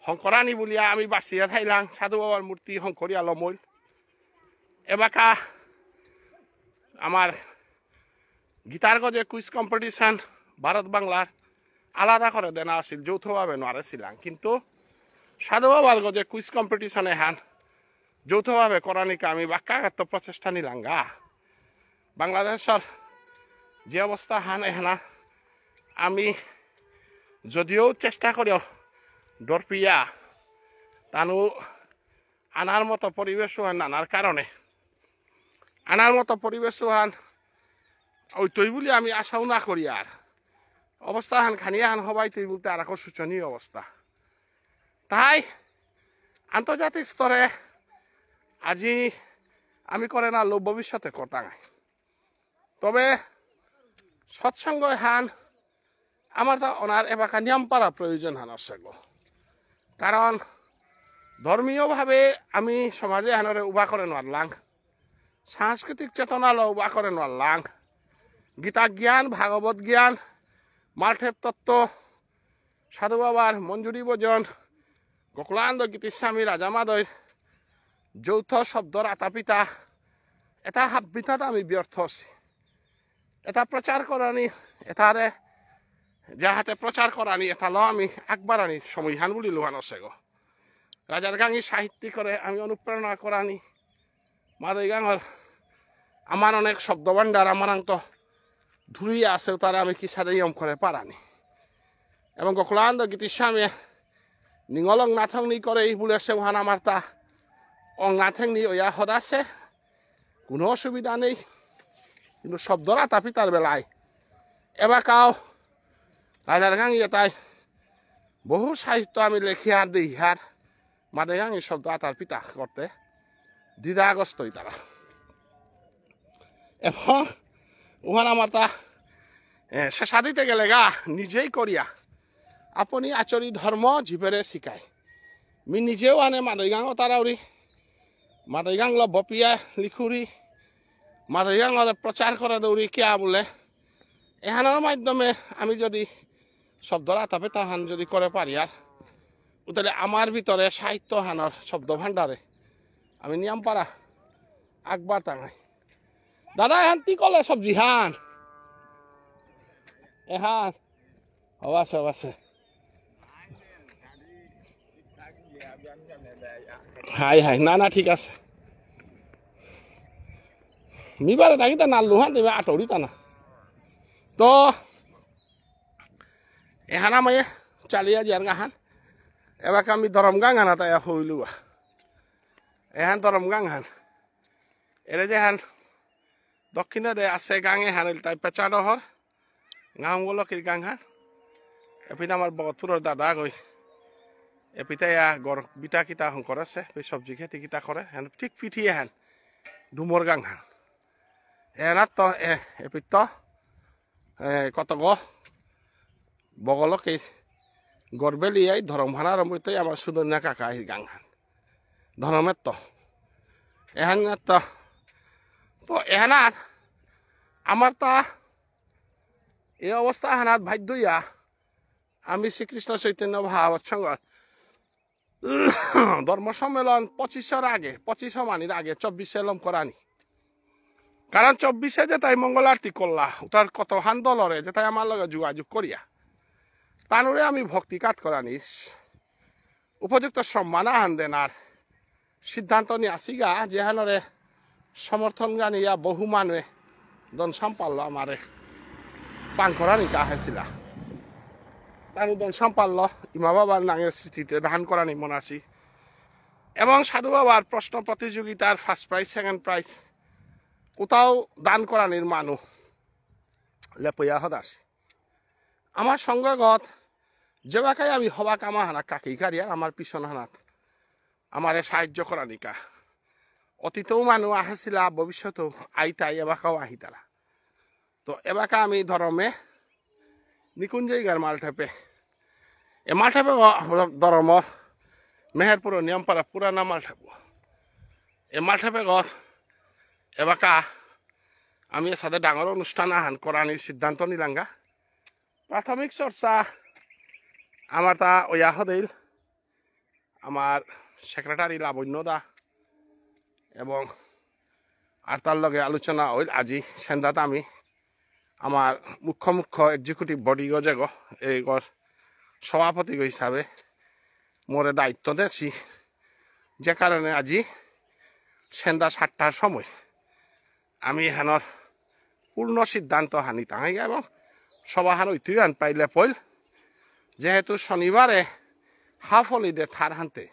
শঙ্করানী বলিয়া আমি বাঁচিয়া থাইলাম, সাধু বাবার মূর্তি শঙ্করিয়া লমইল এবাকা আমার গীতার গজে কুইজ কম্পিটিশন ভারত বাংলার আলাদা করে দেনা আছিল, যৌথভাবে নোৱাৰেছিলাম। কিন্তু সাধু বাবার গজে কুইজ কম্পিটিশনে হান যৌথভাবে করানিকে আমি বাক্যাগাত্য প্রচেষ্টা নিলাম গা। বাংলাদেশের যে অবস্থা হান এহানা আমি যদিও চেষ্টা করিও ডরপিয়া তানু আনার মতো পরিবেশ নানার কারণে আনার মতো পরিবেশ ওই তৈ বলে আমি আশাও না করি। আর অবস্থা হান খানিয়া হান হবাই তৈ বলতে আর এখন শোচনীয় অবস্থা। তাই আন্তর্জাতিক স্তরে আজি আমি করে না লোক ভবিষ্যতে করতাম, তবে সৎসঙ্গ হান আমার তা ওনার এবাকা নিয়ম পারা প্রয়োজন হান আছে গো। কারণ ধর্মীয়ভাবে আমি সমাজে হানরে উভা করে নোৱারলাম, সাংস্কৃতিক চেতনা উভা করে নোৱারলাম, গীতা জ্ঞান ভাগবত জ্ঞান মালঠেপ তত্ত্ব সাধু বাবার মঞ্জুরি ভজন গোকুলানন্দ গীতিস্বামী রাজামাদয় যৌথ শব্দর আতাপিতা এটা হাবিতাত আমি ব্যর্থ আছি। এটা প্রচার করানি এটারে যাহাতে প্রচার করানি এটা ল আমি আগবাড়ানি সময়হান বলি লোহান আছে গো। রাজার গাঙি সাহিত্যিক করে আমি অনুপ্রেরণা করানি মাদই গাঙর আমার অনেক শব্দ ভাণ্ডার আমার তো ধুরিয়া আছে, তারা আমি কি সাথে নিয়ম করে পারানি। এবং গোকুলানন্দ গীতিস্বামী নিঙলং নাথংনি করে এই বলেছে ওহান আমার তা অং নাথেংনি ওয়া সদাছে কোনো অসুবিধা নেই। কিন্তু শব্দরা তাপি তার বেলায় এবার কাও রাজার গাঙি এটাই বহু সাহিত্য আমি লেখি আর দিই আর মাদে গাঙি শব্দ আতার পিতা করতে দ্বিধাগ্রস্তই তারা। এবং ওখান আমার তা শেষা দিতে গেলে গা নিজেই করিয়া আপনি আচরি ধর্ম জীবেরে শিকায় মি নিজেও আনে মাদই গাঙ তারাউরি মাদই গাং বপিয়া লিখুরি মাদই গাঙর প্রচার করে দৌড়ি কিয়া বলে এহানোর মাধ্যমে আমি যদি শব্দরা তাপে তাহান যদি করে পারি আর তাহলে আমার ভিতরে সাহিত্য হানোর শব্দ ভাণ্ডারে আমি নিয়ম পারা আকবার টাঙাই। দাদা এহান কি কলে সবজি হান এহান হবাছে হবাছে হাই হাই না না ঠিক আছে মিবারে দাগিতা না লোহান তুমি আটরিতা না। তো এহান আমি চালিয়া যার গাহান এবার আমি ধরম গাং হানা তাই হইলু এহান ধরম গাং হান এরে যে হান দক্ষিণে দে আছে গাঙে হান তাই পেঁচা ডহর গাঁগুলো কি গাং হান এপিনে আমার বতুরের দাদা গই এপিতাই গড় বিটা কিতা শঙ্কর আছে সবজি খেতি কিতা করে হেন ঠিক পিঠিয়ে হেন ডুমর গাং হান এনার তো এপিত কত গ বগলক এই গড়বেলিয়াই ধরম ভাড়ার মধ্যে আমার সুদন্যা কাকা এই গাং হান ধরমের তো এহান তো এহানার আমার তা এই অবস্থা হানাত বাধ্য হইয়া আমি শ্রীকৃষ্ণ চৈতন্য ভাগবত সংঘ ধর্ম সম্মেলন 2500 আগে 2500 মানির আগে 24 এলম করানি। কারণ 24 যে তাই মঙ্গল আরতি করলা তার কত হান দলরে যে তাই আমার লগে যোগাযোগ করিয়া তানুরে আমি ভক্তি কাজ করানি উপযুক্ত সম্মান আহান দেন আর সিদ্ধান্ত নিয়ে আসিগা যেহানরে সমর্থন জানিয়া বহু মানুষে দন সাম্পাল্ল আমারে পান করানি কাহেছিলা তার দন সাম্পাল্ল ইমা বাবার নাঙের স্মৃতিতে দান করানি মনাসি এবং সাধু বাবার প্রশ্ন প্রতিযোগিতার ফার্স্ট প্রাইজ সেকেন্ড প্রাইজ কোথাও দান করানির মানুষ লেপইয়া হদাসি আমার সঙ্গগত যেবাকাই আমি হবাক আমা হানা কাকি কারিয়ার আমার পিছন হানাত আমারে সাহায্য করানিকা অতীতেও মানুষ আহেছিলা ভবিষ্যতেও আইতাই এবাকাও আহিতারা তো এবাকা আমি ধরমে নিকুঞ্জাইগার মালঠেপে এ মালঠেপে ধরমর মেহেরপুর নিয়মপাড়া পুরানা মালঠেপ এ মালঠেপে গত এবাকা আমি এর সাথে ডাঙর অনুষ্ঠান আহান করানির সিদ্ধান্ত নিলাঙ্গা প্রাথমিক চর্চা আমার তা ওয়া হদিল আমার সেক্রেটারি লাবণ্যদা এবং আর তার লগে আলোচনা হইল আজি সেন্দাত আমি আমার মুখ্য এক্সিকিউটিভ বডি গজেগ এই সভাপতি হিসাবে মোরে দায়িত্ব দিয়েছি যে কারণে আজি সন্ধ্যা 7টার সময় আমি এখানোর পূর্ণ সিদ্ধান্ত হানি তাহাই এবং সবাহান ঐতিহ্য আন পাইলে পইল যেহেতু শনিবারে হাফ হলিডে থার হানতে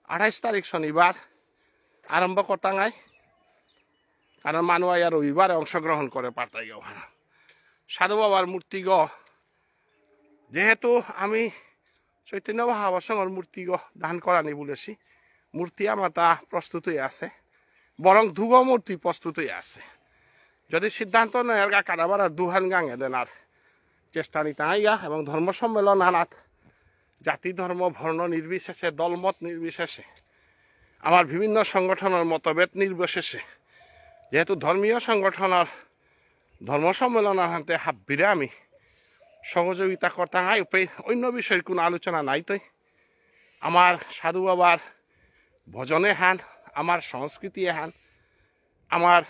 28 তারিখ শনিবার আরম্ভ করতাঙাই কারণ মানুষ আর রবিবারে অংশগ্রহণ করে পারতাই গাও সাধু বাবার মূর্তি যেহেতু আমি চৈতন্য ভাগবত সংঘর মূর্তি দান করানি বলেছি মূর্তি আমার তা প্রস্তুত হয়ে আছে বরং ধুব মূর্তি প্রস্তুত হয়ে আছে যদি সিদ্ধান্ত নেয় কাদাবার আর দুহান গাঙে দেন আর চেষ্টা নিতে আইগা এবং ধর্ম সম্মেলন আনাত জাতি ধর্ম বর্ণ নির্বিশেষে দলমত নির্বিশেষে আমার বিভিন্ন সংগঠনের মতভেদ নির্বিশেষে যেহেতু ধর্মীয় সংগঠনের ধর্ম সম্মেলন আনতে হাব্বিরে আমি সহযোগিতা করতে হাই অন্য বিষয়ের কোনো আলোচনা নাই তৈ আমার সাধু বাবার ভজনে হান আমার সংস্কৃতি হান আমার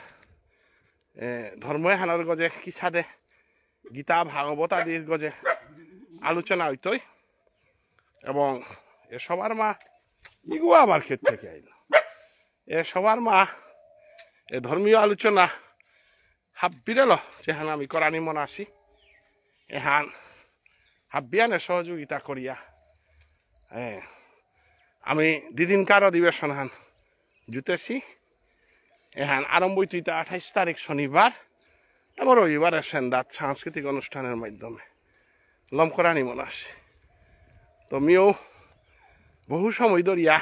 ধর্ম হানার গজে কিসাদে গীতা ভাগবত আদির গজে আলোচনা হইতই এবং এ সবার মা ইগুয়া আমার ক্ষেত্র থেকে আইল এ সবার মা এ ধর্মীয় আলোচনা হাব্বিরেল যেহান আমি করানি মনে আসি এহান হাব্বিয়ানে সহযোগিতা করিয়া আমি দিদিনকার অধিবেশন হান জুতেছি এহান আরম্ভ হইতে 28 তারিখ শনিবার এবং রবিবারে সেন্দাত সাংস্কৃতিক অনুষ্ঠানের মাধ্যমে লম করানি মনে আসি তো আমিও বহু সময় ধরিয়া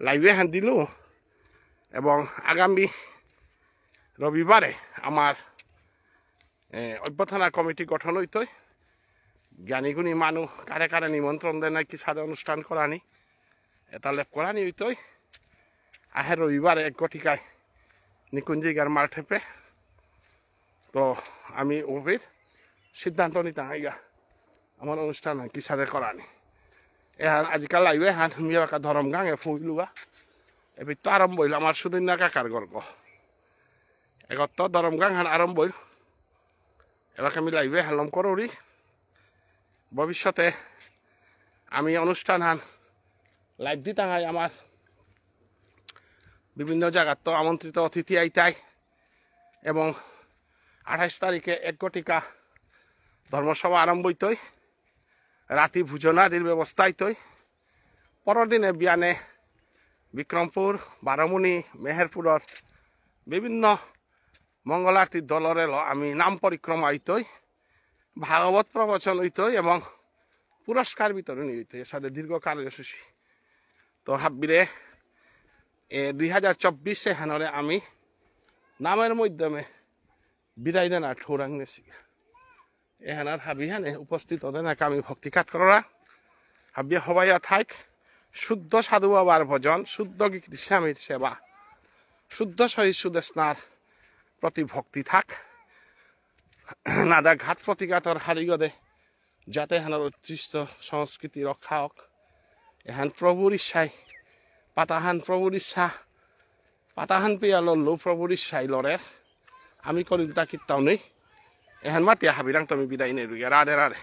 লাইভে হান দিল এবং আগামী রবিবারে আমার অভ্যর্থনা কমিটি গঠন হইতই জ্ঞানীগুণী মানুষ কারে কারে নিমন্ত্রণ দেয় নাকি সাদে অনুষ্ঠান করানি এটা লেপ করানি হইতই আহে রবিবারে এক গটিকায় নিকুঞ্জিগার মাল ঠেপে তো আমি ওভির সিদ্ধান্ত নিতে আইগা আমার অনুষ্ঠান কি সাদে করানি এহান আজিকাল লাইবে হান মিয়াকা ধরম গাঙে ফুইলুগা এবার তো আরম্ভ হইল আমার সুদিন না কাকার গর্গ এগত ধরম গাং হান আরম্ভ হইল এবার আমি লাইভে হানলাম করি ভবিষ্যতে আমি অনুষ্ঠান হান লাইভ দিতাঙাই আমার বিভিন্ন জায়গার তো আমন্ত্রিত অতিথি আইতাই এবং 28 তারিখে এক গটিকা ধর্মসভা আরম্ভ হইতই রাতি ভোজনাদির ব্যবস্থা হইতই পরের দিনে বিয়ানে বিক্রমপুর বারমুনি মেহেরপুরের বিভিন্ন মঙ্গল আরতির দলরে আমি নাম পরিক্রমা হইতই ভাগবত প্রবচন হইতই এবং পুরস্কার বিতরণী হইতই এর সাথে দীর্ঘ কার্যসূচি তো হাব্বিরে 2024 হানরে আমি নামের মাধ্যমে বিদায় দেন আর ঠোরাং নেছি এহানার হাবিহানে উপস্থিত হতেন আমি ভক্তি কাজ করা হাবিয়া হবাইয়া থাক শুদ্ধ সাধু বাবার ভজন শুদ্ধ স্বামীর সেবা শুদ্ধ শহীদ সুদেশনার প্রতি ভক্তি থাক নাদা ঘাত প্রতিঘাতর হারিগদে যাতে হানার ঐতিহ্য সংস্কৃতি রক্ষা হোক এহান প্রভুর ইচ্ছায় পাতাহান প্রভুর ইচ্ছা পাতাহান পেয়া লড়লো প্রভুর ইচ্ছায় লড়ে আমি করি তা কিতাও নেই এহান মাতিয়া হাবিরাং তুমি বিদায় নেই রাধে রাধে